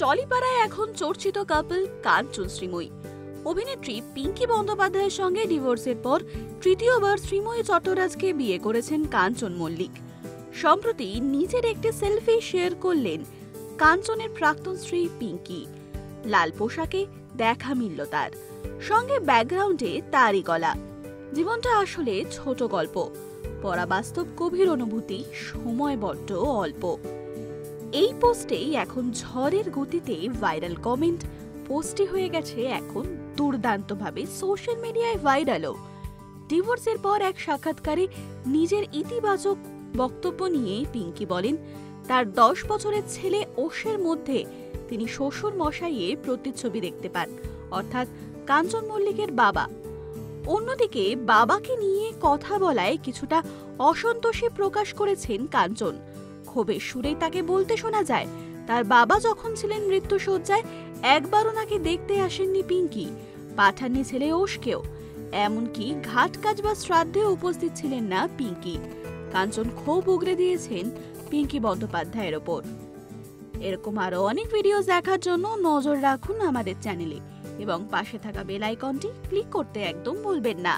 টলিপাড়ায় এখন চর্চিত কাপল কাঞ্চন শ্রীময়ী। অভিনেত্রী পিঙ্কি বন্দ্যোপাধ্যায়ের সঙ্গে ডিভোর্সের পর তৃতীয়বার শ্রীময়ী চট্টরাজকে বিয়ে করেছেন কাঞ্চন মল্লিক। সম্প্রতি নিজের একটি সেলফি শেয়ার করলেন কাঞ্চনের প্রাক্তন স্ত্রী পিঙ্কি। লাল পোশাকে দেখা মিলল তার সঙ্গে, ব্যাকগ্রাউন্ডে তারই গলা। জীবনটা আসলে ছোট গল্প, পড়া বাস্তব গভীর অনুভূতি, সময় বড্ড অল্প। এই পোস্টেই এখন ঝড়ের গতিতে ভাইরাল কমেন্ট পোস্টে হয়ে গেছে এখন দুর্দান্তভাবে সোশ্যাল মিডিয়ায় ভাইরালও। ডিভোর্সের পর এক সাক্ষাৎকারে নিজের ইতিবাচক বক্তব্য নিয়ে পিঙ্কি বলেন, তার 10 বছরের ছেলে ওশের মধ্যে তিনি শ্বশুর মশাইয়ের প্রতিচ্ছবি দেখতে পান, অর্থাৎ কাঞ্চন মল্লিকের বাবা। অন্যদিকে বাবাকে নিয়ে কথা বলায় কিছুটা অসন্তোষী প্রকাশ করেছেন কাঞ্চন। ক্ষোভের সুরেই তাকে বলতে শোনা যায়, তার বাবা যখন ছিলেন মৃত্যুশয্যায় একবারও নাকি দেখতে আসেননি পিঙ্কি, পাঠাননি ছেলে ওশকেও। এমনকি ঘাট কাজ বা শ্রাদ্ধে উপস্থিত ছিলেন না পিঙ্কি। কাঞ্চন ক্ষোভ উগরে দিয়েছেন পিঙ্কি বন্দ্যোপাধ্যায়ের ওপর। এরকম আরো অনেক ভিডিও দেখার জন্য নজর রাখুন আমাদের চ্যানেলে এবং পাশে থাকা বেল আইকনটি ক্লিক করতে একদম ভুলবেন না।